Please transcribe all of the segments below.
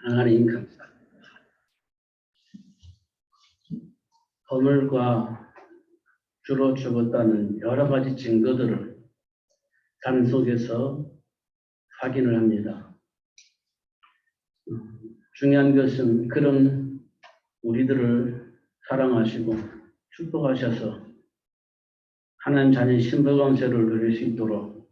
하나님 감사합니다. 허물과 주로 죽었다는 여러 가지 증거들을 삶 속에서 확인을 합니다. 중요한 것은 그런 우리들을 사랑하시고 축복하셔서 하나님 자녀의 신부 권세를 누릴 수 있도록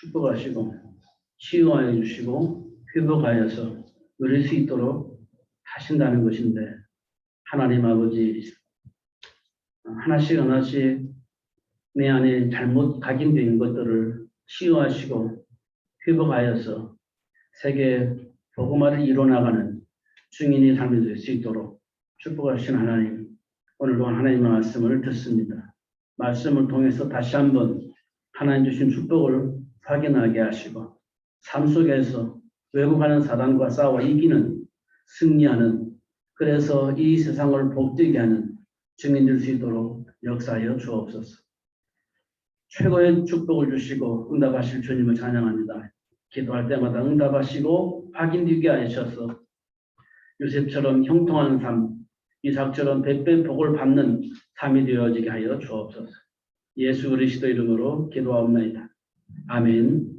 축복하시고 치유하여 주시고 회복하여서 누릴 수 있도록 하신다는 것인데, 하나님 아버지 하나씩 내 안에 잘못 각인된 것들을 치유하시고 회복하여서 세계 복음화를 이뤄나가는 증인의 삶이 될 수 있도록 축복하신 하나님, 오늘도 하나님의 말씀을 듣습니다. 말씀을 통해서 다시 한번 하나님 주신 축복을 확인하게 하시고 삶 속에서 왜곡하는 사단과 싸워 이기는, 승리하는, 그래서 이 세상을 복되게 하는 증인 될 수 있도록 역사하여 주옵소서. 최고의 축복을 주시고 응답하실 주님을 찬양합니다. 기도할 때마다 응답하시고 확인되게 하셔서 요셉처럼 형통하는 삶, 이삭처럼 백배 복을 받는 삶이 되어지게 하여 주옵소서. 예수 그리스도 이름으로 기도하옵나이다. 아멘.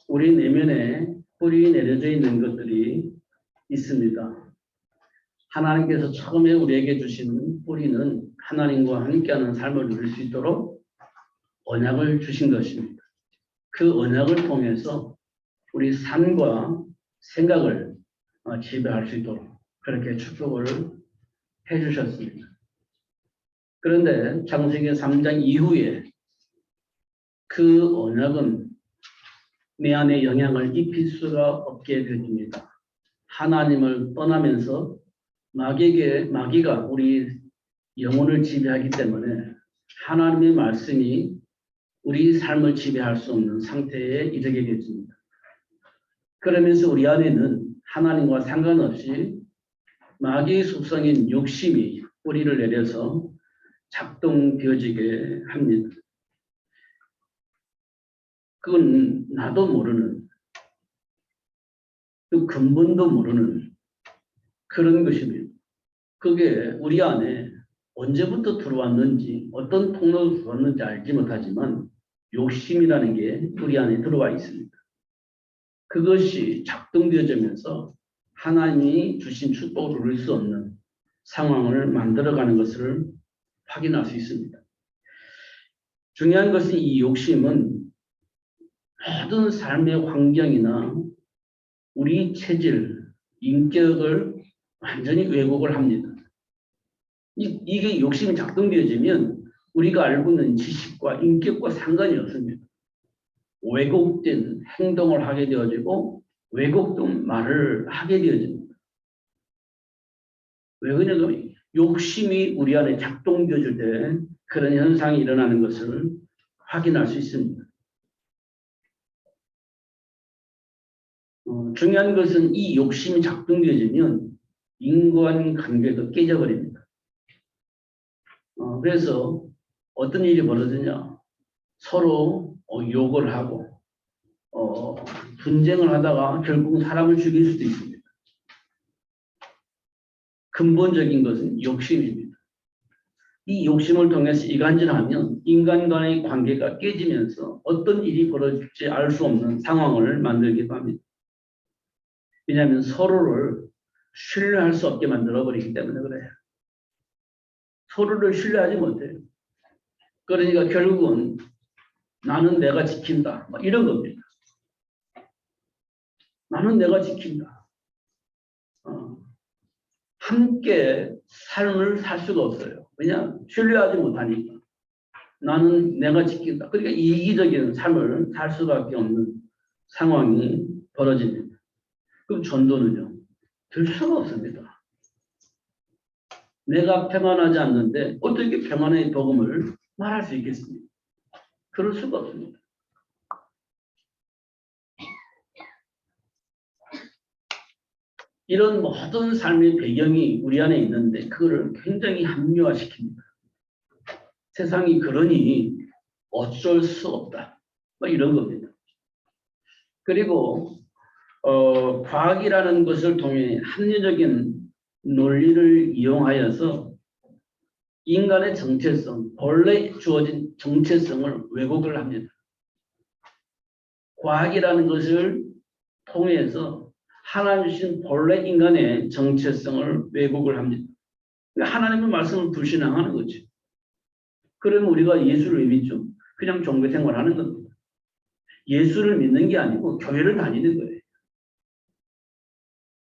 우리 내면에 뿌리 내려져 있는 것들이 있습니다. 하나님께서 처음에 우리에게 주시는 뿌리는 하나님과 함께하는 삶을 누릴 수 있도록 언약을 주신 것입니다. 그 언약을 통해서 우리 삶과 생각을 지배할 수 있도록 그렇게 축복을 해주셨습니다. 그런데 창세기 3장 이후에 그 언약은 내 안에 영향을 입힐 수가 없게 됩니다. 하나님을 떠나면서 마귀가 우리 영혼을 지배하기 때문에 하나님의 말씀이 우리 삶을 지배할 수 없는 상태에 이르게 됩니다. 그러면서 우리 안에는 하나님과 상관없이 마귀의 속성인 욕심이 뿌리를 내려서 작동되어지게 합니다. 그건 나도 모르는, 또 근본도 모르는 그런 것입니다. 그게 우리 안에 언제부터 들어왔는지, 어떤 통로로 들어왔는지 알지 못하지만 욕심이라는 게 우리 안에 들어와 있습니다. 그것이 작동되어지면서 하나님이 주신 축복을 누릴 수 없는 상황을 만들어가는 것을 확인할 수 있습니다. 중요한 것은 이 욕심은 모든 삶의 환경이나 우리 체질, 인격을 완전히 왜곡을 합니다. 이게 욕심이 작동되어지면 우리가 알고 있는 지식과 인격과 상관이 없습니다. 왜곡된 행동을 하게 되어지고 왜곡된 말을 하게 되어집니다. 왜 그러냐면 욕심이 우리 안에 작동되어질 때 그런 현상이 일어나는 것을 확인할 수 있습니다. 중요한 것은 이 욕심이 작동되어지면 인간관계도 깨져버립니다. 그래서 어떤 일이 벌어지냐, 서로 욕을 하고 분쟁을 하다가 결국 사람을 죽일 수도 있습니다. 근본적인 것은 욕심입니다. 이 욕심을 통해서 이간질하면 인간 간의 관계가 깨지면서 어떤 일이 벌어질지 알 수 없는 상황을 만들기도 합니다. 왜냐하면 서로를 신뢰할 수 없게 만들어버리기 때문에 그래요. 서로를 신뢰하지 못해요. 그러니까 결국은 나는 내가 지킨다, 이런 겁니다. 나는 내가 지킨다. 함께 삶을 살 수가 없어요. 왜냐? 신뢰하지 못하니까. 나는 내가 지킨다. 그러니까 이기적인 삶을 살 수밖에 없는 상황이 벌어집니다. 그럼 전도는요? 될 수가 없습니다. 내가 평안하지 않는데 어떻게 평안의 복음을 말할 수 있겠습니까? 그럴 수가 없습니다. 이런 모든 삶의 배경이 우리 안에 있는데 그거를 굉장히 합리화시킵니다. 세상이 그러니 어쩔 수 없다. 이런 겁니다. 그리고 과학이라는 것을 통해 합리적인 논리를 이용하여서 인간의 정체성, 본래 주어진 정체성을 왜곡을 합니다. 과학이라는 것을 통해서 하나님 주신 본래 인간의 정체성을 왜곡을 합니다. 하나님의 말씀을 불신앙하는 거죠. 그러면 우리가 예수를 왜 믿죠? 그냥 종교 생활하는 겁니다. 예수를 믿는 게 아니고 교회를 다니는 거예요.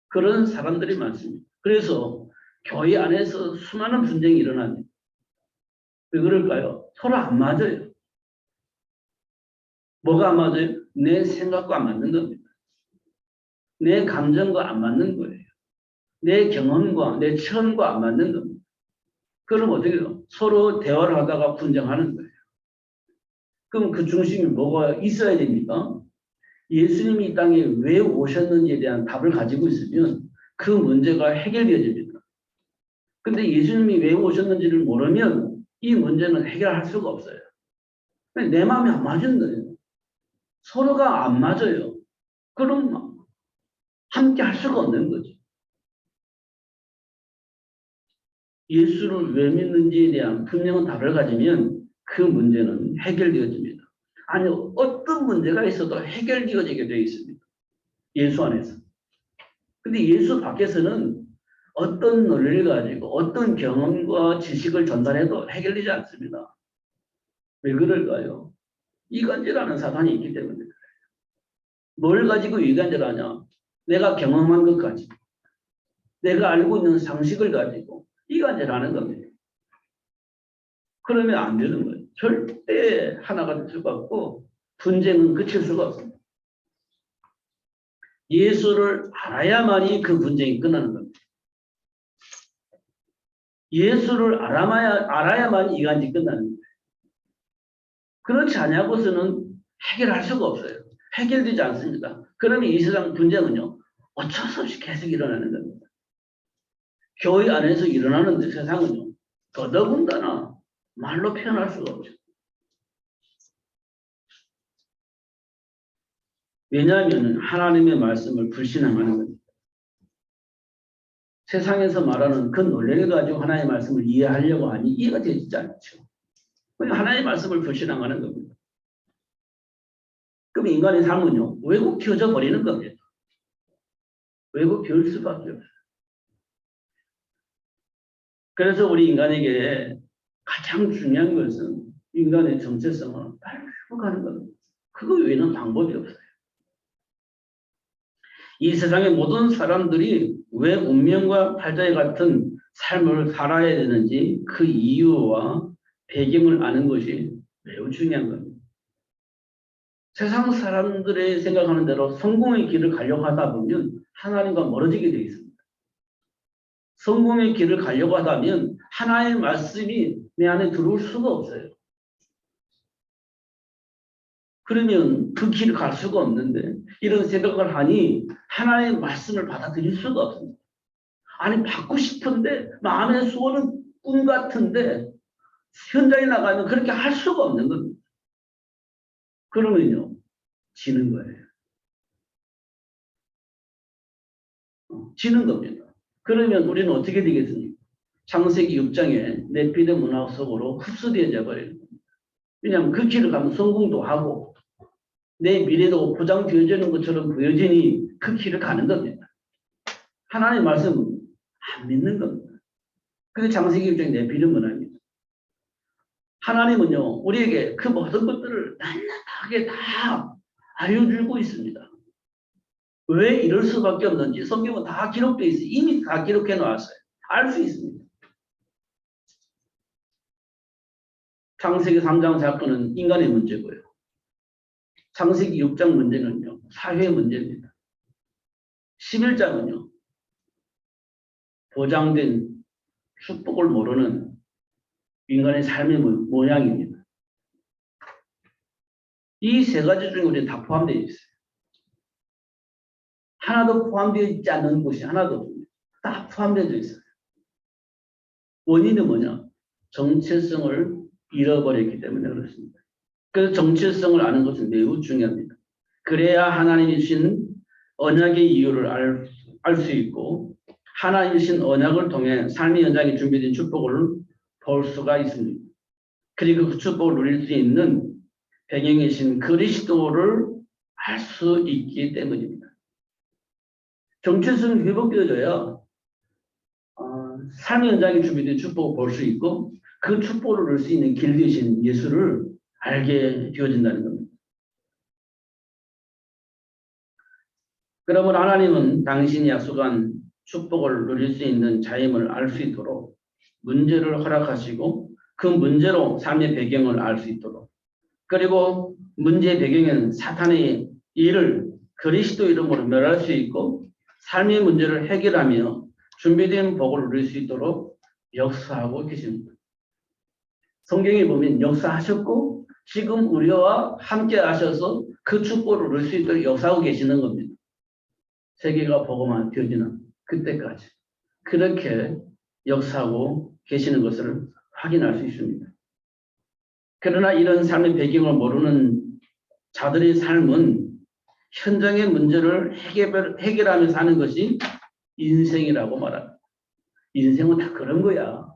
그런 사람들이 많습니다. 그래서 교회 안에서 수많은 분쟁이 일어납니다. 왜 그럴까요? 서로 안 맞아요. 뭐가 안 맞아요? 내 생각과 안 맞는 겁니다. 내 감정과 안 맞는 거예요. 내 경험과 내 체험과 안 맞는 겁니다. 그럼 어떻게 해요? 서로 대화를 하다가 분쟁하는 거예요. 그럼 그 중심에 뭐가 있어야 됩니까? 예수님이 이 땅에 왜 오셨는지에 대한 답을 가지고 있으면 그 문제가 해결되어집니다. 근데 예수님이 왜 오셨는지를 모르면 이 문제는 해결할 수가 없어요. 내 마음이 안 맞은 거예요. 서로가 안 맞아요. 그럼 함께 할 수가 없는 거죠. 예수를 왜 믿는지에 대한 분명한 답을 가지면 그 문제는 해결되어집니다. 아니, 어떤 문제가 있어도 해결되어지게 되어 있습니다. 예수 안에서. 근데 예수 밖에서는 어떤 논리를 가지고 어떤 경험과 지식을 전달해도 해결되지 않습니다. 왜 그럴까요? 이간질하는 사단이 있기 때문에 그래요. 뭘 가지고 이간질하냐? 내가 경험한 것 가지고, 내가 알고 있는 상식을 가지고 이간질하는 겁니다. 그러면 안 되는 거예요. 절대 하나가 될 수가 없고 분쟁은 그칠 수가 없습니다. 예수를 알아야만이 그 분쟁이 끝나는 겁니다. 예수를 알아야만 이간질이 끝나는 거예요. 그렇지 않냐고서는 해결할 수가 없어요. 해결되지 않습니다. 그러면 이 세상 분쟁은요, 어쩔 수 없이 계속 일어나는 겁니다. 교회 안에서 일어나는 세상은요, 더더군다나 말로 표현할 수가 없죠. 왜냐하면 하나님의 말씀을 불신앙하는 겁니다. 세상에서 말하는 그 논리를 가지고 하나님의 말씀을 이해하려고 하니 이해가 되지 않죠. 하나님의 말씀을 불신앙하는 겁니다. 그럼 인간의 삶은요, 왜곡되어져 버리는 겁니다. 왜곡될 수밖에 없어요. 그래서 우리 인간에게 가장 중요한 것은 인간의 정체성을 빨리 회복하는 겁니다. 그거 외에는 방법이 없어요. 이 세상의 모든 사람들이 왜 운명과 팔자에 같은 삶을 살아야 되는지 그 이유와 배경을 아는 것이 매우 중요한 겁니다. 세상 사람들의 생각하는 대로 성공의 길을 가려고 하다 보면 하나님과 멀어지게 되어 있습니다. 성공의 길을 가려고 하다면 하나님의 말씀이 내 안에 들어올 수가 없어요. 그러면 그 길을 갈 수가 없는데 이런 생각을 하니 하나님의 말씀을 받아들일 수가 없습니다. 아니 받고 싶은데 마음의 소원은 꿈 같은데 현장에 나가면 그렇게 할 수가 없는 겁니다. 그러면요 지는 거예요. 지는 겁니다. 그러면 우리는 어떻게 되겠습니까? 창세기 6장에 네피lim 문화 속으로 흡수되어져 버리는 겁니다. 왜냐하면 그 길을 가면 성공도 하고 내 미래도 보장되어지는 것처럼 보여지니 그 길을 가는 겁니다. 하나님의 말씀은 안 믿는 겁니다. 그게 창세기 6장 네피lim 문화입니다. 하나님은요 우리에게 그 모든 것들을 낱낱하게 다 알려주고 있습니다. 왜 이럴 수밖에 없는지 성경은 다 기록되어 있어요. 이미 다 기록해 놓았어요. 알 수 있습니다. 창세기 3장 사건은 인간의 문제고요. 창세기 6장 문제는요. 사회 문제입니다. 11장은요. 보장된 축복을 모르는 인간의 삶의 모양입니다. 이 세 가지 중에 우리는 다 포함되어 있어요. 하나도 포함되어 있지 않는 곳이 하나도 없습니다. 다 포함되어 있어요. 원인은 뭐냐? 정체성을 잃어버렸기 때문에 그렇습니다. 그래서 정체성을 아는 것은 매우 중요합니다. 그래야 하나님이 주신 언약의 이유를 알 수 있고 하나님이 주신 언약을 통해 삶의 현장에 준비된 축복을 볼 수가 있습니다. 그리고 그 축복을 누릴 수 있는 배경이신 그리스도를 알 수 있기 때문입니다. 정체성이 회복되어져야 삶의 현장에 준비된 축복을 볼 수 있고 그 축복을 누릴 수 있는 길 되신 예수를 알게 되어진다는 겁니다. 그러면 하나님은 당신이 약속한 축복을 누릴 수 있는 자임을 알 수 있도록 문제를 허락하시고 그 문제로 삶의 배경을 알 수 있도록 그리고 문제의 배경에는 사탄의 일을 그리스도 이름으로 멸할 수 있고 삶의 문제를 해결하며 준비된 복을 누릴 수 있도록 역사하고 계십니다. 성경에 보면 역사하셨고 지금 우리와 함께 하셔서 그 축복을 누릴 수 있도록 역사하고 계시는 겁니다. 세계가 복음화 되어지는 그때까지 그렇게 역사하고 계시는 것을 확인할 수 있습니다. 그러나 이런 삶의 배경을 모르는 자들의 삶은 현장의 문제를 해결하며 사는 것이 인생이라고 말합니다. 인생은 다 그런 거야.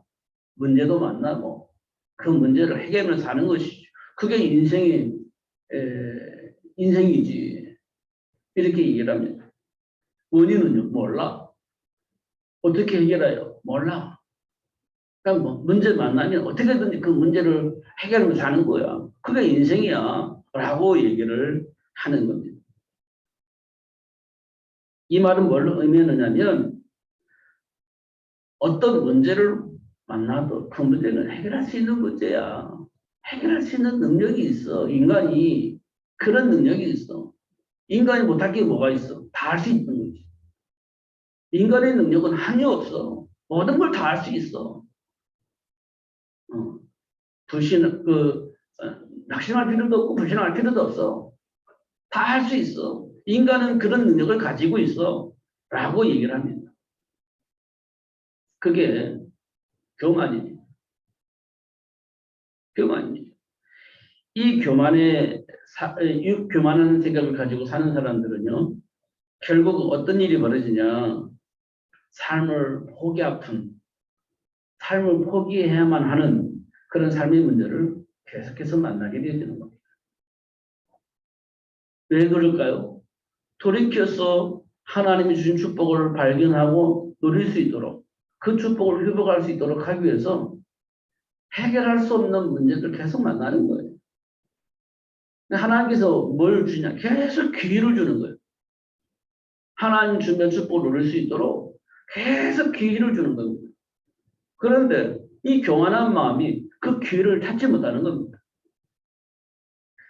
문제도 만나고 그 문제를 해결하며 사는 것이죠. 그게 인생이지. 이렇게 얘기를 합니다. 원인은요? 몰라. 어떻게 해결해요? 몰라. 그러니까 뭐 문제 만나면 어떻게든지 그 문제를 해결하며 사는 거야. 그게 인생이야. 라고 얘기를 하는 겁니다. 이 말은 뭘 의미하느냐면 어떤 문제를 만나도 그 문제는 해결할 수 있는 문제야. 해결할 수 있는 능력이 있어. 인간이 그런 능력이 있어. 인간이 못할 게 뭐가 있어? 다 할 수 있는 거지. 인간의 능력은 한이 없어. 모든 걸 다 할 수 있어. 낙심할 필요도 없고 불신할 필요도 없어. 다 할 수 있어. 인간은 그런 능력을 가지고 있어. 라고 얘기를 합니다. 그게 교만입니다. 교만입니다. 이 교만한 생각을 가지고 사는 사람들은요, 결국 어떤 일이 벌어지냐, 삶을 포기해야만 하는 그런 삶의 문제를 계속해서 만나게 되어지는 겁니다. 왜 그럴까요? 돌이켜서 하나님이 주신 축복을 발견하고 누릴 수 있도록 그 축복을 회복할 수 있도록 하기 위해서 해결할 수 없는 문제들 계속 만나는 거예요. 하나님께서 뭘 주냐? 계속 기회를 주는 거예요. 하나님 주면 축복을 누릴 수 있도록 계속 기회를 주는 겁니다. 그런데 이 교만한 마음이 그 기회를 찾지 못하는 겁니다.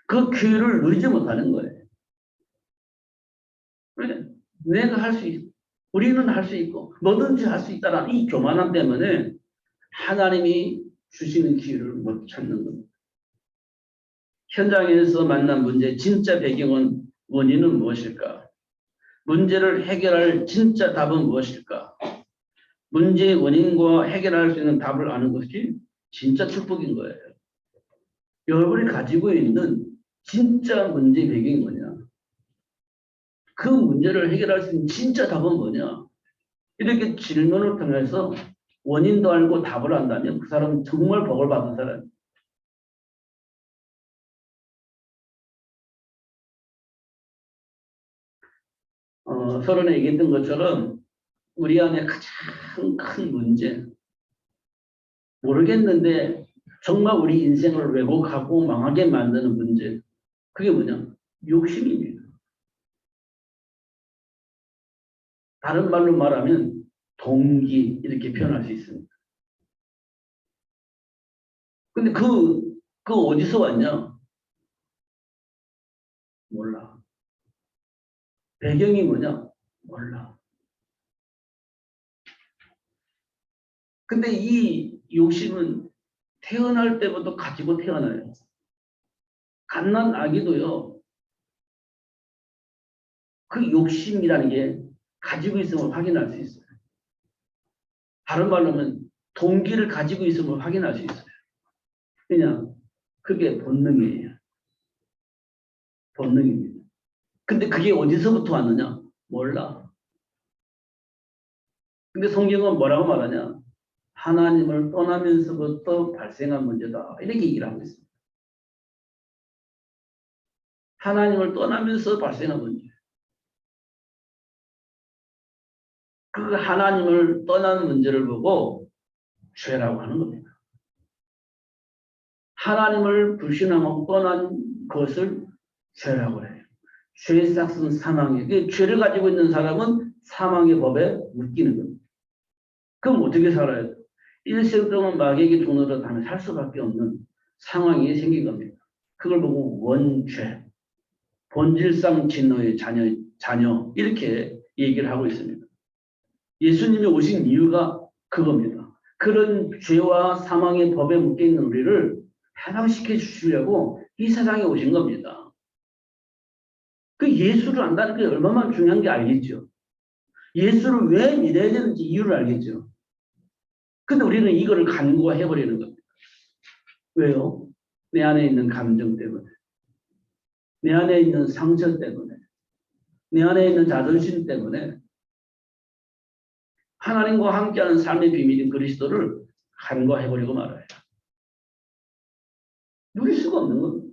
그 기회를 누리지 못하는 거예요. 내가 할 수 있고 우리는 할 수 있고 뭐든지 할 수 있다는 이 교만함 때문에 하나님이 주시는 기회를 못 찾는 겁니다. 현장에서 만난 문제의 진짜 배경은 원인은 무엇일까? 문제를 해결할 진짜 답은 무엇일까? 문제의 원인과 해결할 수 있는 답을 아는 것이 진짜 축복인 거예요. 여러분이 가지고 있는 진짜 문제의 배경이 뭐냐? 그 문제를 해결할 수 있는 진짜 답은 뭐냐? 이렇게 질문을 통해서 원인도 알고 답을 안다면 그 사람은 정말 복을 받은 사람이에요. 서론에 얘기했던 것처럼 우리 안에 가장 큰 문제, 모르겠는데 정말 우리 인생을 왜곡하고 망하게 만드는 문제, 그게 뭐냐? 욕심입니다. 다른 말로 말하면 동기 이렇게 표현할 수 있습니다. 근데 그 어디서 왔냐? 몰라. 배경이 뭐냐? 몰라. 근데 이 욕심은 태어날 때부터 가지고 태어나요. 갓난 아기도요. 그 욕심이라는 게 가지고 있음을 확인할 수 있어요. 다른 말로 하면 동기를 가지고 있음을 확인할 수 있어요. 그냥 그게 본능이에요. 본능입니다. 근데 그게 어디서부터 왔느냐? 몰라. 근데 성경은 뭐라고 말하냐? 하나님을 떠나면서부터 발생한 문제다. 이렇게 얘기를 하고 있습니다. 하나님을 떠나면서 발생한 문제. 그 하나님을 떠나는 문제를 보고 죄라고 하는 겁니다. 하나님을 불신하고 떠난 것을 죄라고 해요. 죄의 싹은 사망이에요. 죄를 가지고 있는 사람은 사망의 법에 묶이는 겁니다. 그럼 어떻게 살아요? 일생 동안 마귀에게 종노릇 하며 살 수밖에 없는 상황이 생긴 겁니다. 그걸 보고 원죄, 본질상 진노의 자녀 이렇게 얘기를 하고 있습니다. 예수님이 오신 이유가 그겁니다. 그런 죄와 사망의 법에 묶여있는 우리를 해방시켜 주시려고 이 세상에 오신 겁니다. 그 예수를 안다는 게 얼마나 중요한 게 알겠죠. 예수를 왜 믿어야 되는지 이유를 알겠죠. 근데 우리는 이거를 간과해버리는 겁니다. 왜요? 내 안에 있는 감정 때문에, 내 안에 있는 상처 때문에, 내 안에 있는 자존심 때문에 하나님과 함께하는 삶의 비밀인 그리스도를 간과해버리고 말아요. 누릴 수가 없는 겁니다.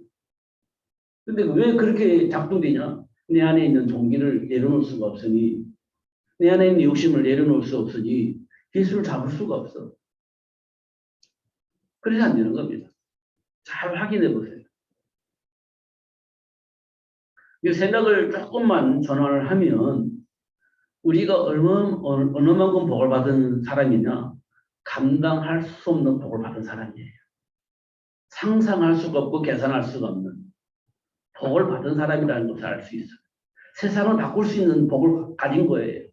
근데 왜 그렇게 작동되냐? 내 안에 있는 동기를 내려놓을 수가 없으니, 내 안에 있는 욕심을 내려놓을 수 없으니 예수를 잡을 수가 없어. 그래서 안 되는 겁니다. 잘 확인해 보세요. 이 생각을 조금만 전환을 하면 우리가 어느 만큼 복을 받은 사람이냐? 감당할 수 없는 복을 받은 사람이에요. 상상할 수가 없고 계산할 수가 없는 복을 받은 사람이라는 것을 알 수 있어요. 세상을 바꿀 수 있는 복을 가진 거예요.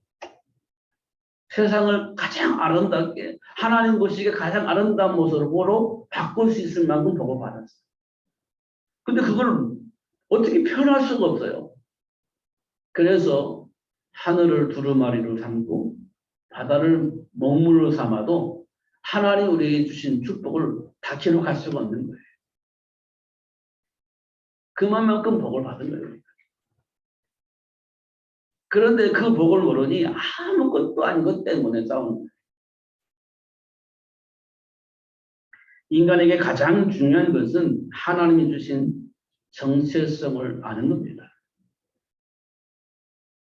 세상을 가장 아름답게 하나님 보시기에 가장 아름다운 모습으로 바꿀 수 있을 만큼 복을 받았어요. 근데 그걸 어떻게 표현할 수가 없어요. 그래서 하늘을 두루마리로 삼고 바다를 먹물로 삼아도 하나님 우리에게 주신 축복을 다 기록할 수가 없는 거예요. 그만큼 복을 받은 거예요. 그런데 그 복을 모르니 아무것도 아닌 것 때문에 싸우는 거예요. 인간에게 가장 중요한 것은 하나님이 주신 정체성을 아는 겁니다.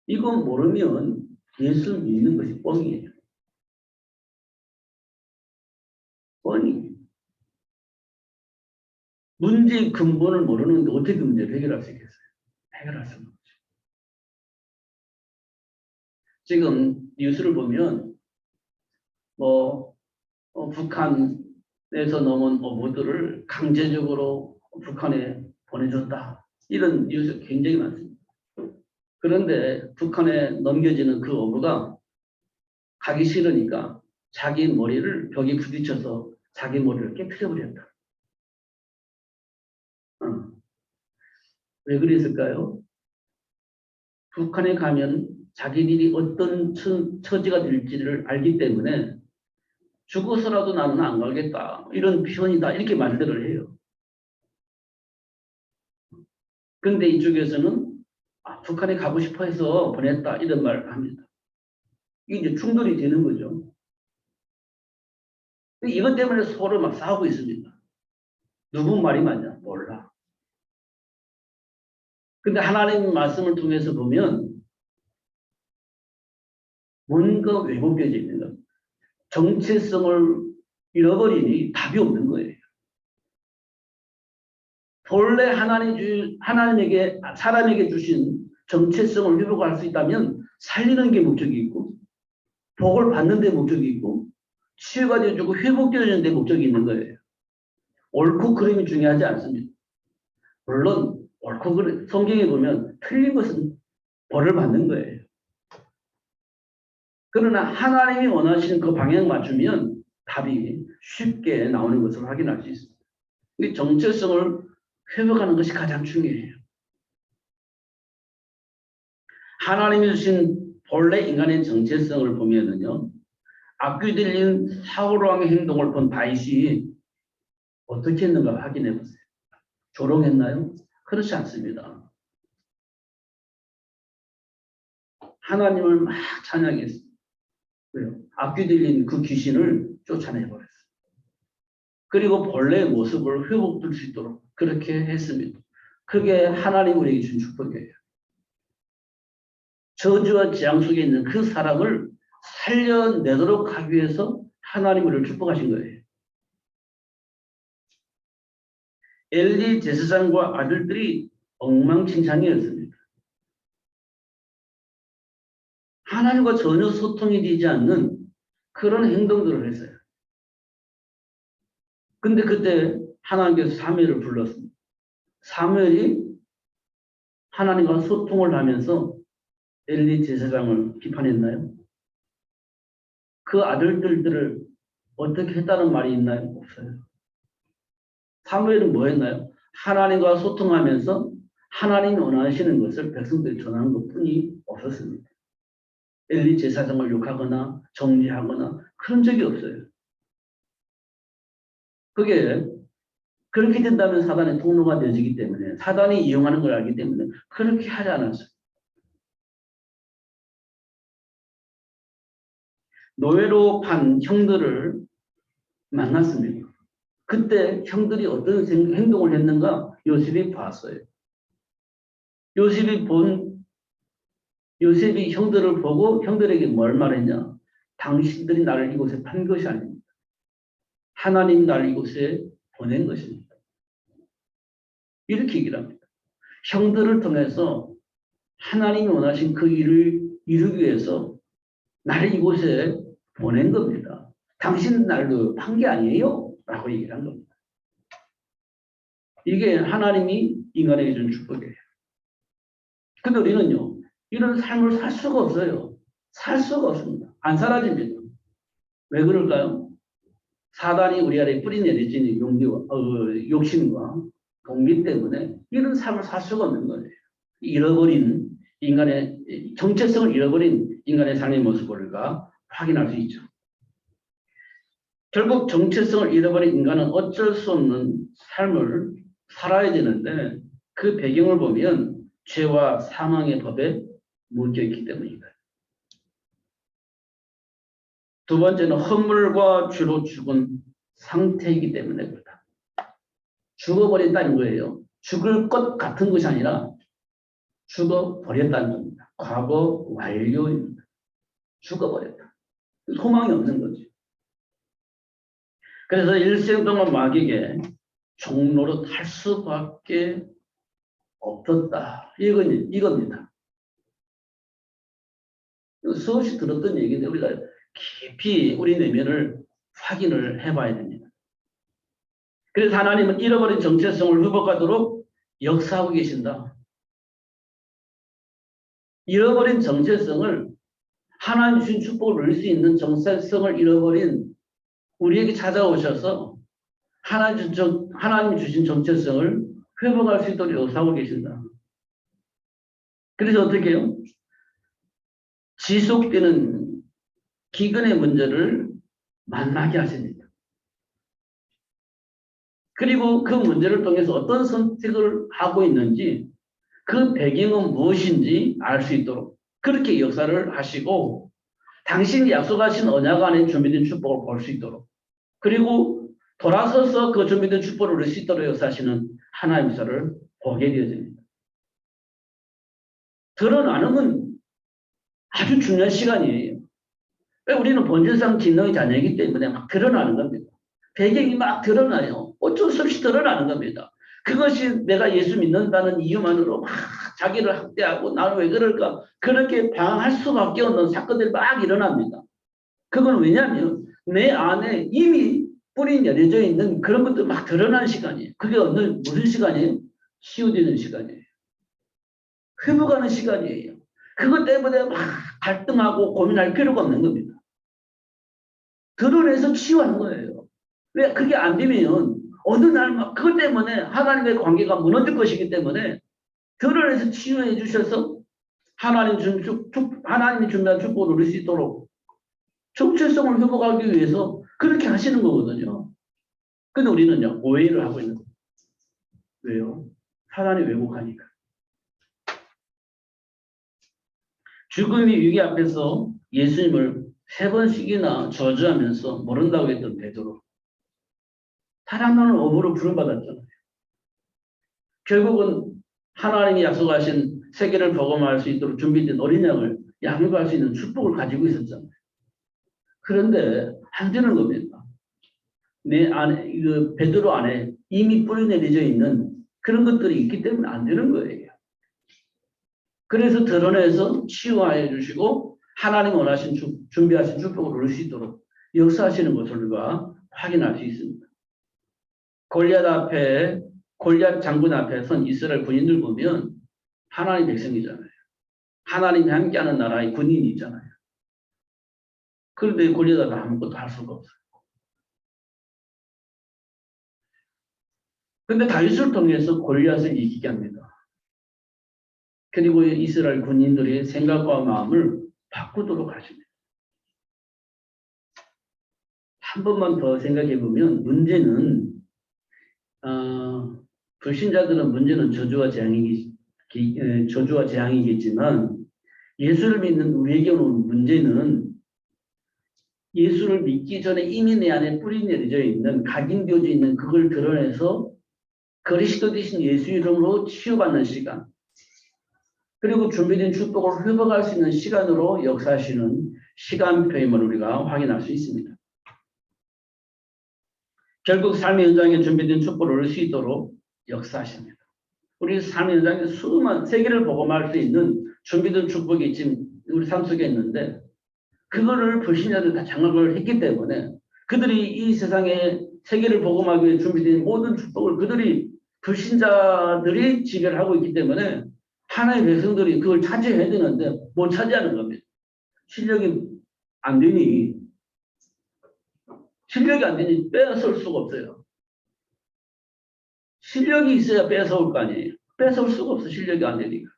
이거 모르면 예수 믿는 것이 뻥이에요. 뻔히. 문제의 근본을 모르는데 어떻게 문제를 해결할 수 있겠어요? 해결할 수는 없죠. 지금 뉴스를 보면 북한에서 넘은 어부들을 강제적으로 북한에 보내줬다. 이런 뉴스 굉장히 많습니다. 그런데 북한에 넘겨지는 그 어부가 가기 싫으니까 자기 머리를 벽에 부딪혀서 자기 머리를 깨트려버렸다. 왜 그랬을까요? 북한에 가면 자기들이 어떤 처지가 될지를 알기 때문에 죽어서라도 나는 안 가겠다. 이런 표현이다. 이렇게 말들을 해요. 그런데 이쪽에서는 북한에 가고 싶어 해서 보냈다. 이런 말을 합니다. 이게 이제 충돌이 되는 거죠. 이것 때문에 서로 막 싸우고 있습니다. 누구 말이 맞냐? 몰라. 근데 하나님 말씀을 통해서 보면 뭔가 왜곡되어 있는 겁니다. 정체성을 잃어버리니 답이 없는 거예요. 본래 하나님에게 사람에게 주신 정체성을 회복할 수 있다면 살리는 게 목적이 있고 복을 받는 데 목적이 있고 치유가 되어주고 회복되어지는 데 목적이 있는 거예요. 옳고 그름이 중요하지 않습니다. 물론 옳고 그름 성경에 보면 틀린 것은 벌을 받는 거예요. 그러나 하나님이 원하시는 그 방향 맞추면 답이 쉽게 나오는 것을 확인할 수 있습니다. 이 정체성을 회복하는 것이 가장 중요해요. 하나님이 주신 본래 인간의 정체성을 보면은요, 악귀 들린 사울왕의 행동을 본 다윗이 어떻게 했는가 확인해 보세요. 조롱했나요? 그렇지 않습니다. 하나님을 막 찬양했습니다. 왜요? 앞뒤 들린 그 귀신을 쫓아내버렸어요. 그리고 본래의 모습을 회복될 수 있도록 그렇게 했습니다. 그게 하나님 우리에게 준 축복이에요. 저주와 재앙 속에 있는 그 사람을 살려내도록 하기 위해서 하나님 우리를 축복하신 거예요. 엘리 제사장과 아들들이 엉망진창이었습니다. 하나님과 전혀 소통이 되지 않는 그런 행동들을 했어요. 근데 그때 하나님께서 사무엘을 불렀습니다. 사무엘이 하나님과 소통을 하면서 엘리 제사장을 비판했나요? 그 아들들을 어떻게 했다는 말이 있나요? 없어요. 사무엘은 뭐 했나요? 하나님과 소통하면서 하나님이 원하시는 것을 백성들이 전하는 것뿐이 없었습니다. 엘리 제사장을 욕하거나 정죄하거나 그런 적이 없어요. 그게 그렇게 된다면 사단의 통로가 되어지기 때문에 사단이 이용하는 걸 알기 때문에 그렇게 하지 않았어요. 노예로 판 형들을 만났습니다. 그때 형들이 어떤 행동을 했는가 요셉이 봤어요. 요셉이 형들을 보고 형들에게 뭘 말했냐? 당신들이 나를 이곳에 판 것이 아닙니다. 하나님이 나를 이곳에 보낸 것입니다. 이렇게 얘기를 합니다. 형들을 통해서 하나님이 원하신 그 일을 이루기 위해서 나를 이곳에 보낸 겁니다. 당신 날도 판 게 아니에요? 라고 얘기를 한 겁니다. 이게 하나님이 인간에게 준 축복이에요. 근데 우리는요, 이런 삶을 살 수가 없어요. 살 수가 없습니다. 안 사라집니다. 왜 그럴까요? 사단이 우리 안에 뿌리내리지는 욕심과 동기 때문에 이런 삶을 살 수가 없는 거예요. 잃어버린 인간의 정체성을 잃어버린 인간의 삶의 모습을 우리가 확인할 수 있죠. 결국 정체성을 잃어버린 인간은 어쩔 수 없는 삶을 살아야 되는데 그 배경을 보면 죄와 사망의 법에 묶여 있기 때문입니다. 두 번째는 허물과 죄로 죽은 상태이기 때문에 그렇다. 죽어버렸다는 거예요. 죽을 것 같은 것이 아니라 죽어버렸다는 겁니다. 과거 완료입니다. 죽어버렸다. 소망이 없는 거죠. 그래서 일생 동안 마귀에게 종로로 탈 수밖에 없었다. 이겁니다. 수없이 들었던 얘기인데 우리가 깊이 우리 내면을 확인을 해봐야 됩니다. 그래서 하나님은 잃어버린 정체성을 회복하도록 역사하고 계신다. 잃어버린 정체성을 하나님 주신 축복을 누릴 수 있는 정체성을 잃어버린 우리에게 찾아오셔서 하나님 주신 정체성을 회복할 수 있도록 역사하고 계신다. 그래서 어떻게 해요? 지속되는 기근의 문제를 만나게 하십니다. 그리고 그 문제를 통해서 어떤 선택을 하고 있는지 그 배경은 무엇인지 알 수 있도록 그렇게 역사를 하시고 당신이 약속하신 언약 안에 준비된 축복을 볼 수 있도록 그리고 돌아서서 그 준비된 축복을 누릴 수 있도록 역사하시는 하나님께서를 보게 되어집니다. 드러나는 건 아주 중요한 시간이에요. 우리는 본질상 진노의 자녀이기 때문에 막 드러나는 겁니다. 배경이 막 드러나요. 어쩔 수 없이 드러나는 겁니다. 그것이 내가 예수 믿는다는 이유만으로 막 자기를 학대하고 나는 왜 그럴까 그렇게 방황할 수밖에 없는 사건들이 막 일어납니다. 그건 왜냐하면 내 안에 이미 뿌리 내려져 있는 그런 것들 막 드러나는 시간이에요. 그게 무슨 시간이에요? 치유되는 시간이에요. 회복하는 시간이에요. 그것 때문에 막 갈등하고 고민할 필요가 없는 겁니다. 드러내서 치유하는 거예요. 왜 그게 안 되면 어느 날 막 그것 때문에 하나님의 관계가 무너질 것이기 때문에 드러내서 치유해 주셔서 하나님이 준비한 축복을 누릴 수 있도록 정체성을 회복하기 위해서 그렇게 하시는 거거든요. 근데 우리는요, 오해를 하고 있는 거예요. 왜요? 사단이 왜곡하니까. 죽음의 위기 앞에서 예수님을 3번씩이나 저주하면서 모른다고 했던 베드로. 사랑하는 어부로 부름받았잖아요. 결국은 하나님이 약속하신 세계를 복음할 수 있도록 준비된 어린 양을 양육할 수 있는 축복을 가지고 있었잖아요. 그런데 안 되는 겁니다. 내 안에, 베드로 안에 이미 뿌리 내려져 있는 그런 것들이 있기 때문에 안 되는 거예요. 그래서 드러내서 치유하여 주시고 하나님 원하신 준비하신 축복을 얻을 수 있도록 역사하시는 것을 우리가 확인할 수 있습니다. 골리앗 장군 앞에 선 이스라엘 군인들 보면 하나님 백성이잖아요. 하나님이 함께하는 나라의 군인이잖아요. 그런데 골리앗은 아무것도 할 수가 없어요. 근데 다윗을 통해서 골리앗을 이기게 합니다. 그리고 이스라엘 군인들의 생각과 마음을 바꾸도록 하십니다. 한 번만 더 생각해 보면 문제는 불신자들은 문제는 저주와 재앙이겠지만 예수를 믿는 우리에게 오는 문제는 예수를 믿기 전에 이미 내 안에 뿌리 내려져 있는 각인되어져 있는 그걸 드러내서 그리스도 되신 예수 이름으로 치유받는 시간, 그리고 준비된 축복을 회복할 수 있는 시간으로 역사하시는 시간표임을 우리가 확인할 수 있습니다. 결국 삶의 현장에 준비된 축복을 얻을 수 있도록 역사하십니다. 우리 삶의 현장에 수많은 세계를 복음할 수 있는 준비된 축복이 지금 우리 삶 속에 있는데 그거를 불신자들 다 장악을 했기 때문에 그들이 이 세상에 세계를 복음하기 위해 준비된 모든 축복을 불신자들이 지배를 하고 있기 때문에 하나님의 백성들이 그걸 차지해야 되는데 못 차지하는 겁니다. 실력이 안 되니 빼앗을 수가 없어요. 실력이 있어야 뺏어올 거 아니에요. 뺏어올 수가 없어. 실력이 안 되니까.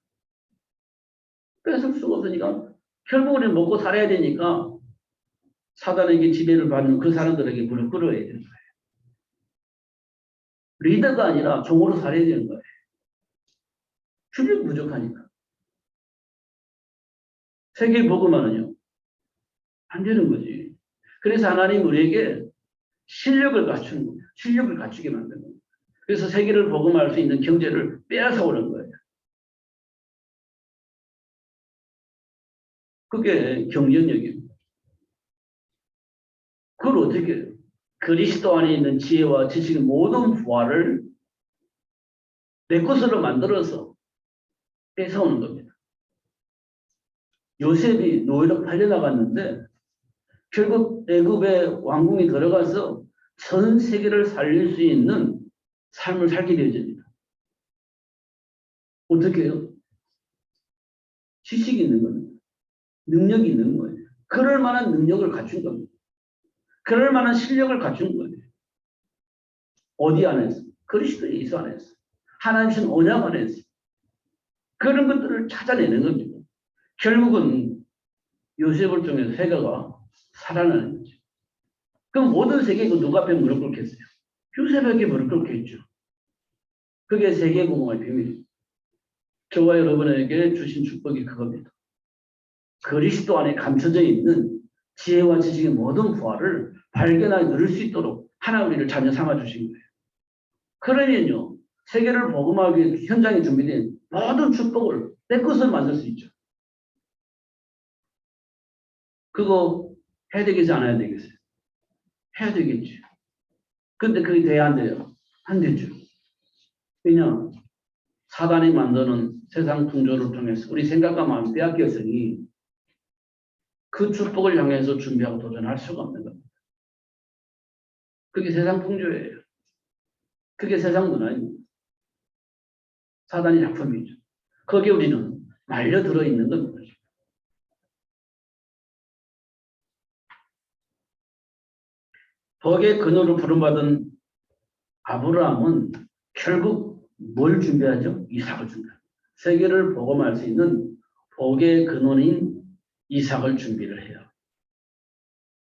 뺏을 수가 없으니까 결국은 먹고 살아야 되니까 사단에게 지배를 받는 그 사람들에게 물을 끌어야 되는 거예요. 리더가 아니라 종으로 살아야 되는 거예요. 실력이 부족하니까. 세계 복음화는요. 안 되는 거지. 그래서 하나님 우리에게 실력을 갖추는 거예요. 실력을 갖추게 만드는 거예요. 그래서 세계를 복음할 수 있는 경제를 빼앗아 오는 거예요. 그게 경쟁력입니다. 그걸 어떻게 해요? 그리스도 안에 있는 지혜와 지식의 모든 부활을 내 것으로 만들어서 뺏어오는 겁니다. 요셉이 노예로 팔려나갔는데 결국 애굽의 왕궁에 들어가서 전 세계를 살릴 수 있는 삶을 살게 되어집니다. 어떻게 해요? 지식이 있는 겁니다. 능력이 있는 거예요. 그럴 만한 능력을 갖춘 겁니다. 그럴 만한 실력을 갖춘 거예요. 어디 안에서? 그리스도 예수 안에서. 하나님 신 언약 안에서. 그런 것들을 찾아내는 겁니다. 결국은 요셉을 통해서 세계가 살아나는 거죠. 그럼 모든 세계가 누가 앞에 무릎 꿇겠어요? 요셉에게 무릎 꿇겠죠. 그게 세계복음의 비밀입니다. 저와 여러분에게 주신 축복이 그겁니다. 그리스도 안에 감춰져 있는 지혜와 지식의 모든 부활을 발견하여 누릴 수 있도록 하나님 우리를 자녀 삼아 주신 거예요. 그러면요, 세계를 복음하기 위해 현장에 준비된 모든 축복을 내 것을 만들 수 있죠. 그거 해야 되겠지, 안 해야 되겠어요? 해야 되겠지. 근데 그게 돼야 안 돼요? 안 되죠. 왜냐? 사단이 만드는 세상 풍조를 통해서 우리 생각과 마음이 빼앗겼으니 그 축복을 향해서 준비하고 도전할 수가 없는 겁니다. 그게 세상 풍조예요. 그게 세상 문화입니다. 사단의 작품이죠. 거기에 우리는 말려 들어있는 겁니다. 복의 근원으로 부름받은 아브라함은 결국 뭘 준비하죠? 이삭을 준비합니다. 세계를 복음할 수 있는 복의 근원인 이삭을 준비를 해요.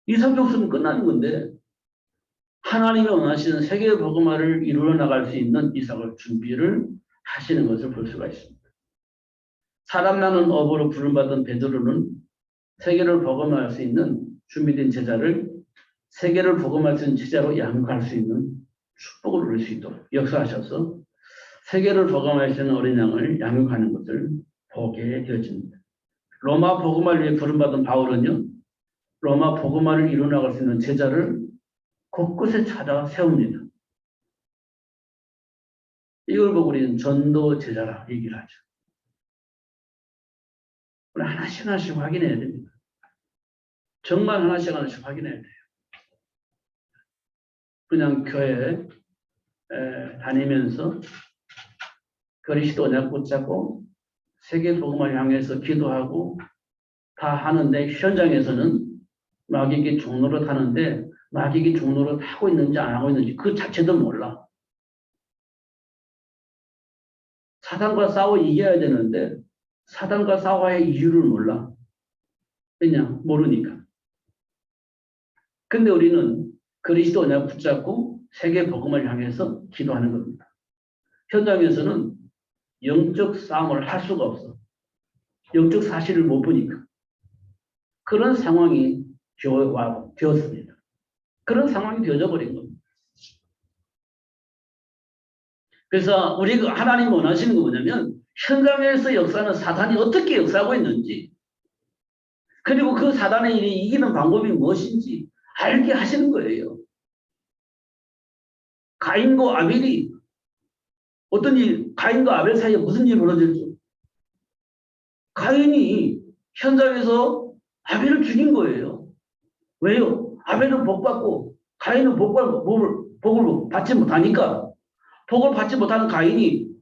이삭이 없으면 끝나는 건데 하나님이 원하시는 세계 복음화를 이루어 나갈 수 있는 이삭을 준비를 하시는 것을 볼 수가 있습니다. 사람 나는 업으로 부름받은 베드로는 세계를 복음할 수 있는 준비된 제자를 세계를 복음할 수 있는 제자로 양육할 수 있는 축복을 누릴 수 있도록 역사하셔서 세계를 복음할 수 있는 어린 양을 양육하는 것을 보게 되어집니다. 로마 복음화를 위해 부름받은 바울은요, 로마 복음화를 이루어나갈 수 있는 제자를 곳곳에 찾아 세웁니다. 이걸 보고 우리는 전도 제자라 얘기를 하죠. 우리 하나씩 하나씩 확인해야 됩니다. 정말 하나씩 하나씩 확인해야 돼요. 그냥 교회에 다니면서 그리스도 언약 붙잡고 세계 복음을 향해서 기도하고 다 하는데 현장에서는 마귀에게 종로를 타는데 마귀에게 종로를 하고 있는지 안 하고 있는지 그 자체도 몰라. 사단과 싸워 이겨야 되는데 사단과 싸워야 할 이유를 몰라. 그냥 모르니까. 근데 우리는 그리스도 언약 붙잡고 세계 복음을 향해서 기도하는 겁니다. 현장에서는 영적 싸움을 할 수가 없어. 영적 사실을 못 보니까. 그런 상황이 되었습니다. 그런 상황이 되어져 버린 겁니다. 그래서 우리가 하나님 원하시는 거 뭐냐면 현장에서 역사하는 사단이 어떻게 역사하고 있는지 그리고 그 사단의 일이 이기는 방법이 무엇인지 알게 하시는 거예요. 가인과 아벨이 어떤 일, 가인과 아벨 사이에 무슨 일이 벌어졌죠? 가인이 현장에서 아벨을 죽인 거예요. 왜요? 아벨은 복받고 가인은 복을 받지 못하니까 복을 받지 못하는 가인이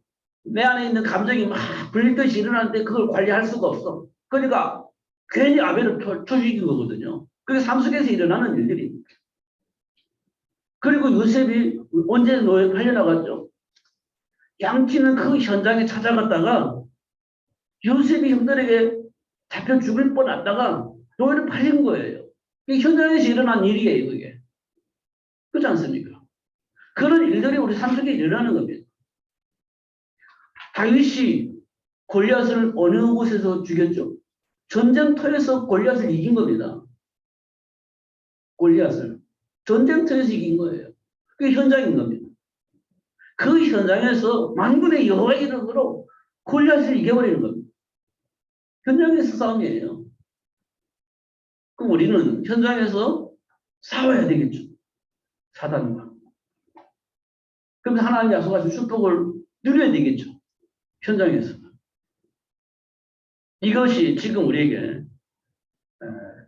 내 안에 있는 감정이 막 불리듯이 일어나는데 그걸 관리할 수가 없어. 그러니까 괜히 아벨을 죽인 거거든요. 그게 삶 속에서 일어나는 일들이. 그리고 요셉이 언제 노예 팔려나갔죠? 양치는 그 현장에 찾아갔다가 요셉이 형들에게 잡혀 죽을 뻔했다가 노예를 팔린 거예요. 이게 현장에서 일어난 일이에요, 그게. 그렇지 않습니까? 그런 일들이 우리 삶 속에 일어나는 겁니다. 다윗이 골리앗을 어느 곳에서 죽였죠? 전쟁터에서 골리앗을 이긴 겁니다. 골리앗을. 전쟁터에서 이긴 거예요. 그게 현장인 겁니다. 그 현장에서 만군의 여호와의 이름으로 골리앗을 이겨버리는 겁니다. 현장에서 싸움이에요. 그럼 우리는 현장에서 싸워야 되겠죠. 사단과. 그럼 하나님 약속하신 축복을 누려야 되겠죠. 현장에서. 이것이 지금 우리에게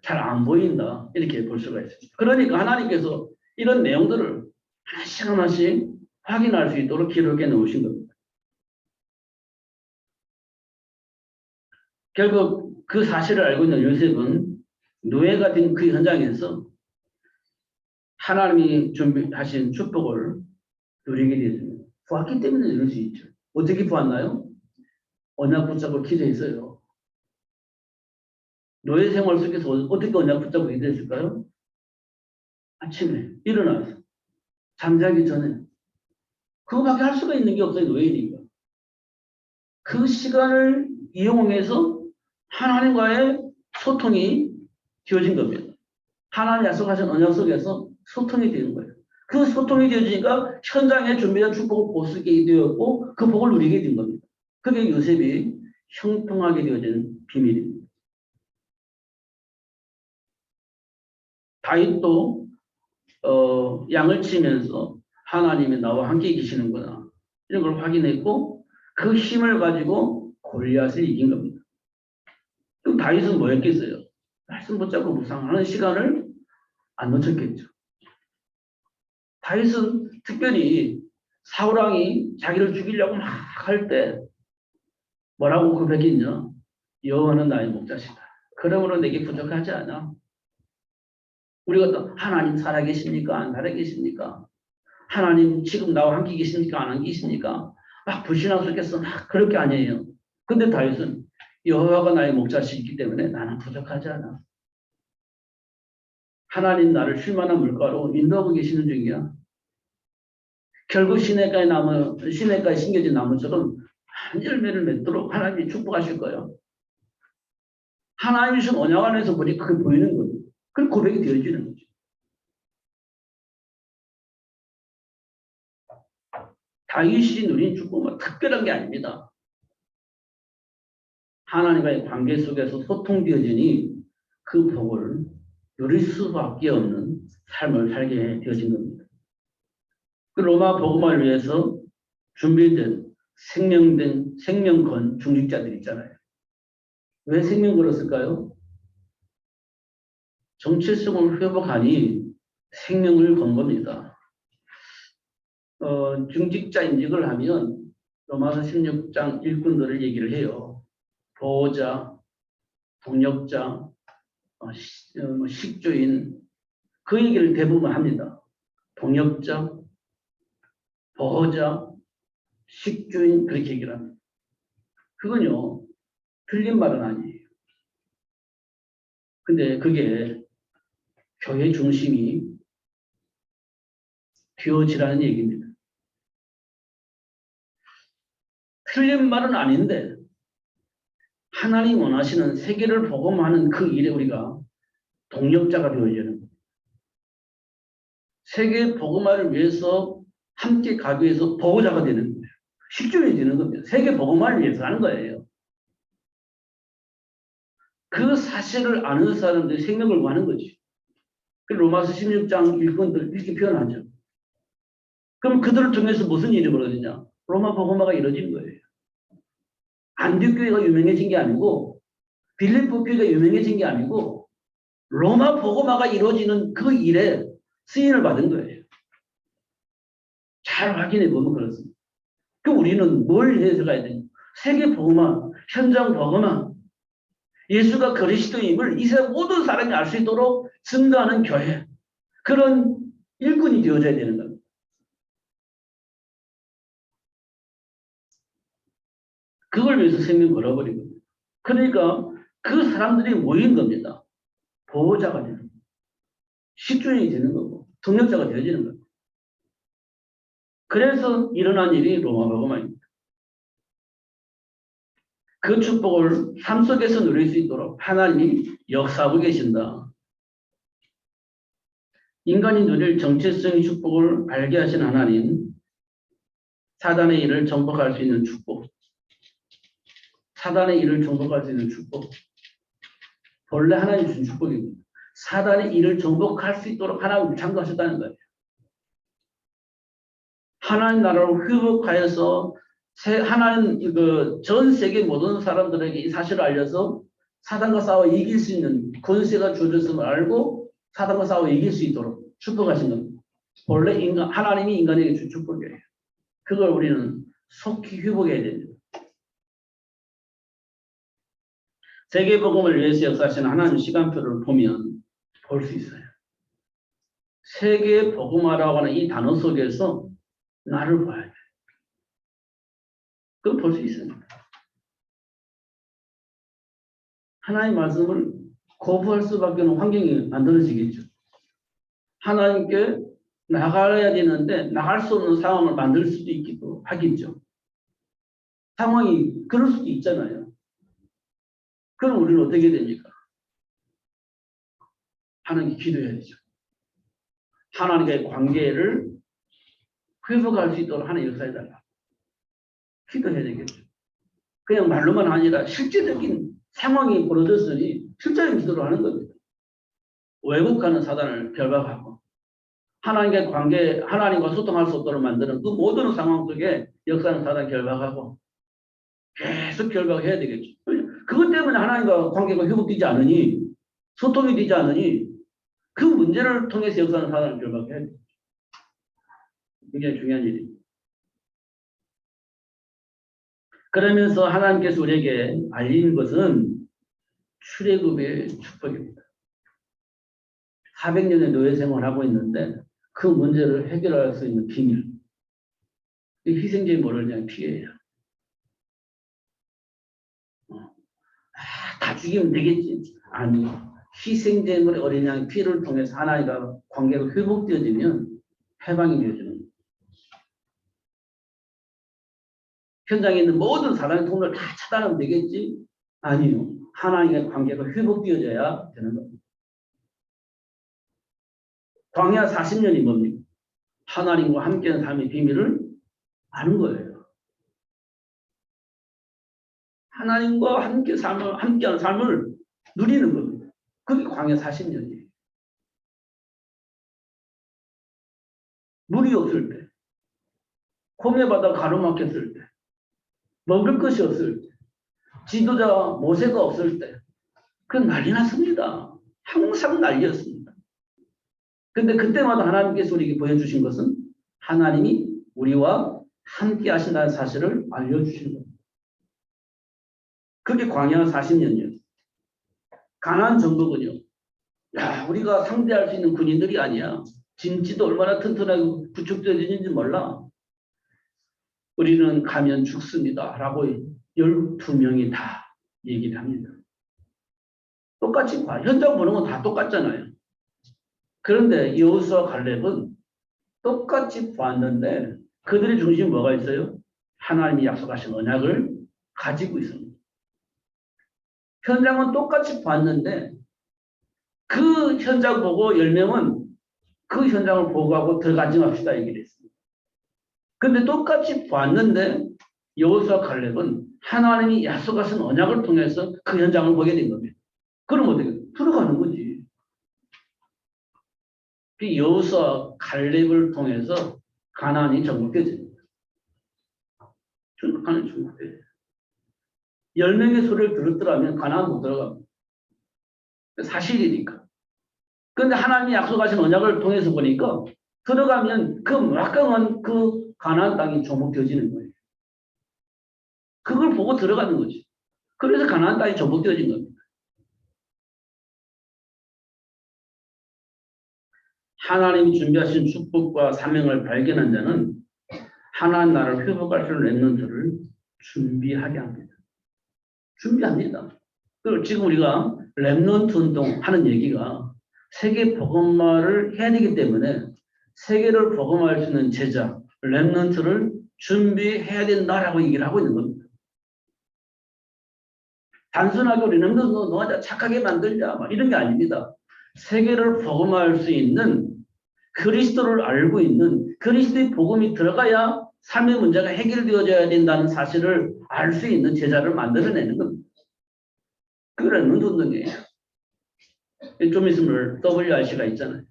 잘 안 보인다. 이렇게 볼 수가 있습니다. 그러니까 하나님께서 이런 내용들을 하나씩 하나씩 확인할 수 있도록 기록해 놓으신 겁니다. 결국 그 사실을 알고 있는 요셉은 노예가 된 그 현장에서 하나님이 준비하신 축복을 누리게 되었습니다. 보았기 때문에 이럴 수 있죠. 어떻게 보았나요? 언약 붙잡고 기도했어요. 노예 생활 속에서 어떻게 언약 붙잡고 기도했을까요? 아침에 일어나서 잠자기 전에 그거밖에 할 수가 있는 게 없어요. 노예니까. 그 시간을 이용해서 하나님과의 소통이 되어진 겁니다. 하나님 약속하신 언약 속에서 소통이 되는 거예요. 그 소통이 되어지니까 현장에 준비된 축복을 보수게 되었고 그 복을 누리게 된 겁니다. 그게 요셉이 형통하게 되어진 비밀입니다. 다윗도 양을 치면서 하나님이 나와 함께 계시는구나 이런 걸 확인했고 그 힘을 가지고 골리앗을 이긴 겁니다. 그럼 다윗은 뭐 했겠어요? 말씀 붙잡고 묵상하는 시간을 안 놓쳤겠죠. 다윗은 특별히 사울왕이 자기를 죽이려고 막 할 때 뭐라고 고백했냐? 여호와는 나의 목자시다. 그러므로 내게 부족하지 않아. 우리가 또 하나님 살아계십니까? 안 살아계십니까? 하나님 지금 나와 함께 계십니까? 안 계십니까? 막 불신앙 속에서 막 그렇게 아니에요. 근데 다윗은 여호와가 나의 목자시기 때문에 나는 부족하지 않아. 하나님 나를 쉴만한 물가로 인도하고 계시는 중이야. 결국 시냇가에 심겨진 나무처럼 열매를 맺도록 하나님이 축복하실 거예요. 하나님이 주신 언약 안에서 보니까 그게 보이는 겁니다. 그럼 고백이 되어지는 거죠. 다윗이 누린 축복은 특별한 게 아닙니다. 하나님과의 관계 속에서 소통되어지니 그 복을 누릴 수밖에 없는 삶을 살게 되어진 겁니다. 그 로마 복음을 위해서 준비된 생명건 중직자들 있잖아요. 왜 생명 걸었을까요? 정체성을 회복하니 생명을 건 겁니다. 중직자 인직을 하면 로마서 16장 일꾼들을 얘기를 해요. 보호자, 동역자, 식주인 그 얘기를 대부분 합니다. 동역자, 보호자, 식주인 그렇게 얘기를 합니다. 그건요 틀린 말은 아니에요. 근데 그게 교회 중심이 되어지라는 얘기입니다. 틀린 말은 아닌데 하나님 원하시는 세계를 복음하는 그 일에 우리가 동역자가 되어지는 거예요. 세계 복음화를 위해서 함께 가기 위해서 보호자가 되는 거예요. 식주인이 되는 겁니다. 세계 복음화를 위해서 하는 거예요. 그 사실을 아는 사람들이 생명을 구하는 거지. 로마서 16장 일꾼들 이렇게 표현하죠. 그럼 그들을 통해서 무슨 일이 벌어지냐? 로마 복음화가 이루어진 거예요. 안디옥교회가 유명해진 게 아니고 빌립보 교회가 유명해진 게 아니고 로마 복음화가 이루어지는 그 일에 쓰임을 받은 거예요. 잘 확인해 보면 그렇습니다. 그럼 우리는 뭘 해석해야 되냐? 세계 복음화, 현장 복음화, 예수가 그리스도임을 이 세상 모든 사람이 알 수 있도록 증거하는 교회, 그런 일꾼이 되어져야 되는 겁니다. 그걸 위해서 생명 걸어버린 겁니다. 그러니까 그 사람들이 모인 겁니다. 보호자가 되는 거고, 식주인이 되는 거고, 동력자가 되어지는 겁니다. 그래서 일어난 일이 로마 복음화입니다. 그 축복을 삶 속에서 누릴 수 있도록 하나님이 역사하고 계신다. 인간이 누릴 정체성의 축복을 알게 하신 하나님, 사단의 일을 정복할 수 있는 축복, 사단의 일을 정복할 수 있는 축복, 본래 하나님 주신 축복입니다. 사단의 일을 정복할 수 있도록 하나님을 창조하셨다는 거예요. 하나님 나라를 회복하여서 하나님 전 세계 모든 사람들에게 이 사실을 알려서 사단과 싸워 이길 수 있는 권세가 주어졌음을 알고 사단과 싸워 이길 수 있도록 축복하신 겁니다. 원래 하나님이 인간에게 준 축복이에요. 그걸 우리는 속히 회복해야 됩니다. 세계복음을 위해서 역사하시는 하나님 시간표를 보면 볼 수 있어요. 세계복음화라고 하는 이 단어 속에서 나를 봐야 돼요. 그건 볼 수 있습니다. 하나님의 말씀을 거부할 수밖에 없는 환경이 만들어지겠죠. 하나님께 나가야 되는데 나갈 수 없는 상황을 만들 수도 있기도 하겠죠. 상황이 그럴 수도 있잖아요. 그럼 우리는 어떻게 됩니까? 하나님께 기도해야 되죠. 하나님과의 관계를 회복할 수 있도록 하나님 역사해달라. 기도해야 되겠죠. 그냥 말로만 아니라 실제적인 상황이 벌어졌으니 실제적인 기도를 하는 겁니다. 왜곡하는 사단을 결박하고 하나님과의 관계, 하나님과 소통할 수 없도록 만드는 그 모든 상황 속에 역사하는 사단 결박하고 계속 결박해야 되겠죠. 그것 때문에 하나님과 관계가 회복되지 않으니 소통이 되지 않으니 그 문제를 통해서 역사하는 사단을 결박해야 되죠. 굉장히 중요한 일입니다. 그러면서 하나님께서 우리에게 알린 것은 출애굽의 축복입니다. 400년의 노예 생활을 하고 있는데 그 문제를 해결할 수 있는 비밀. 희생제의 뭐를 그냥 피해요. 다 죽이면 되겠지. 아니, 희생제물의 어린 양의 피를 통해서 하나님과 관계가 회복되어지면 해방이 되어지는 거예요. 현장에 있는 모든 사단의 통로를 다 차단하면 되겠지? 아니요. 하나님과의 관계가 회복되어져야 되는 겁니다. 광야 40년이 뭡니까? 하나님과 함께하는 삶의 비밀을 아는 거예요. 하나님과 함께하는 삶을 누리는 겁니다. 그게 광야 40년이에요. 물이 없을 때, 고매바다 가로막혔을 때, 먹을 것이 없을 때, 지도자 모세가 없을 때, 그건 난리 났습니다. 항상 난리였습니다. 근데 그때마다 하나님께서 우리에게 보여주신 것은 하나님이 우리와 함께 하신다는 사실을 알려주신 겁니다. 그게 광야 40년이었어요. 가나안 정복은요. 야, 우리가 상대할 수 있는 군인들이 아니야. 진지도 얼마나 튼튼하게 구축되어지는지 몰라. 우리는 가면 죽습니다. 라고 12명이 다 얘기를 합니다. 똑같이 봐. 현장 보는 건 다 똑같잖아요. 그런데 여호수아 갈렙은 똑같이 봤는데 그들의 중심에 뭐가 있어요? 하나님이 약속하신 언약을 가지고 있습니다. 현장은 똑같이 봤는데 그 현장 보고 10명은 그 현장을 보고하고 들어가지 맙시다 얘기를 했습니다. 근데 똑같이 봤는데 여호수아 갈렙은 하나님이 약속하신 언약을 통해서 그 현장을 보게 된 겁니다. 그럼 어떻게 들어가는 거지. 여호수아 갈렙을 통해서 가나안이 정복되집니다. 가나안이 정복돼요. 10명의 소리를 들었더라면 가나안 못 들어갑니다. 사실이니까. 그런데 하나님이 약속하신 언약을 통해서 보니까 들어가면 그 막강한 그 가나안 땅이 정복되어지는 거예요. 그걸 보고 들어가는 거지. 그래서 가나안 땅이 정복되어진 겁니다. 하나님이 준비하신 축복과 사명을 발견한 자는 하나님 나라를 회복할 수 있는 렘넌트를 준비하게 합니다. 준비합니다. 그리고 지금 우리가 렘넌트 운동하는 얘기가 세계 복음화를 해야 되기 때문에 세계를 복음화할 수 있는 제자, 렘넌트를 준비해야 된다라고 얘기를 하고 있는 겁니다. 단순하게 우리는 너 착하게 만들자 이런 게 아닙니다. 세계를 복음화할 수 있는 그리스도를 알고 있는 그리스도의 복음이 들어가야 삶의 문제가 해결되어져야 된다는 사실을 알 수 있는 제자를 만들어내는 겁니다. 그게 렘넌트 운동이에요. 좀 있으면 WRC가 있잖아요.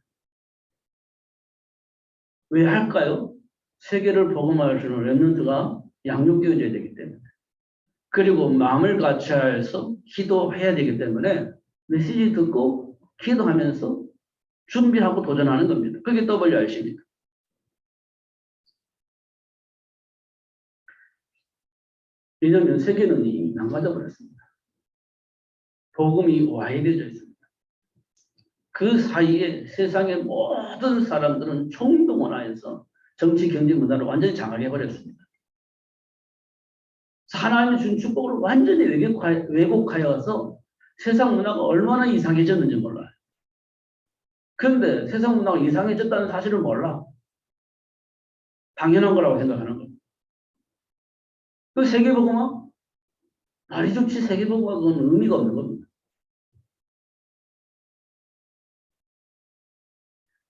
왜 할까요? 세계를 복음화할 수 있는 렘넌트가 양육되어져야 되기 때문에. 그리고 마음을 갖춰야 해서 기도해야 되기 때문에 메시지 듣고 기도하면서 준비하고 도전하는 겁니다. 그게 WRC입니다. 왜냐하면 세계는 이미 망가져 버렸습니다. 복음이 와해되어 있습니다. 그 사이에 세상의 모든 사람들은 총동원하여서 정치, 경제, 문화를 완전히 장악해버렸습니다. 하나님이 준 축복을 완전히 왜곡하여서 세상 문화가 얼마나 이상해졌는지 몰라요. 그런데 세상 문화가 이상해졌다는 사실을 몰라. 당연한 거라고 생각하는 겁니다. 그 세계복음화? 말이 좋지 세계복음화 그건 의미가 없는 겁니다.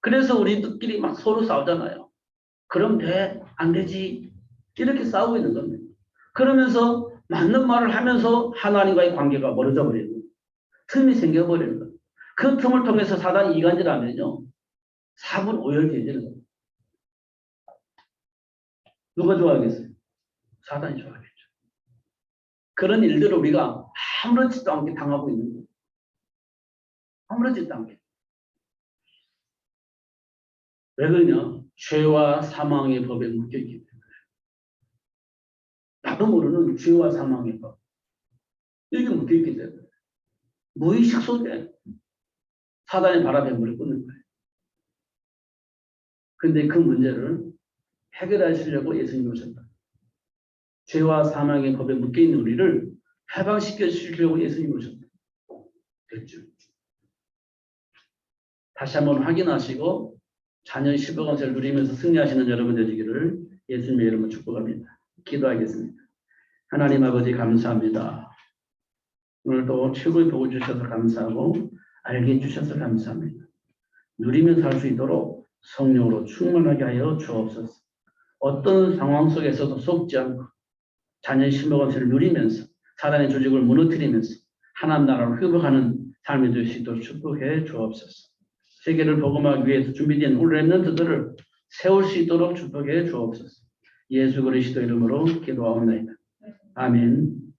그래서 우리들끼리 막 서로 싸우잖아요. 그럼 돼? 안 되지? 이렇게 싸우고 있는 겁니다. 그러면서 맞는 말을 하면서 하나님과의 관계가 멀어져 버리는 거예요. 틈이 생겨버리는 거예요. 그 틈을 통해서 사단이 이간질하면요. 4분 5열 되지는 거예요. 누가 좋아하겠어요? 사단이 좋아하겠죠. 그런 일들을 우리가 아무렇지도 않게 당하고 있는 거예요. 아무렇지도 않게. 왜 그러냐? 죄와 사망의 법에 묶여있기 때문에. 나도 모르는 죄와 사망의 법. 이게 묶여있기 때문에. 무의식 속에 사단의 바람에 물을 꽂는 거예요. 근데 그 문제를 해결하시려고 예수님이 오셨다. 죄와 사망의 법에 묶여있는 우리를 해방시켜 주시려고 예수님이 오셨다. 됐죠. 다시 한번 확인하시고 자녀 10억 원세를 누리면서 승리하시는 여러분 되시기를 예수님의 이름으로 축복합니다. 기도하겠습니다. 하나님 아버지 감사합니다. 오늘도 최고의 복을 주셔서 감사하고 알게 해주셔서 감사합니다. 누리면서 살 수 있도록 성령으로 충만하게 하여 주옵소서. 어떤 상황 속에서도 속지 않고 자녀의 신명원세를 누리면서 사단의 조직을 무너뜨리면서 하나님 나라를 회복하는 삶이 될 수 있도록 축복해 주옵소서. 세계를 복음하기 위해서 준비된 우리 렘넌트들을 세울 수 있도록 축복해 주옵소서. 예수 그리스도 이름으로 기도하옵나이다. 아멘.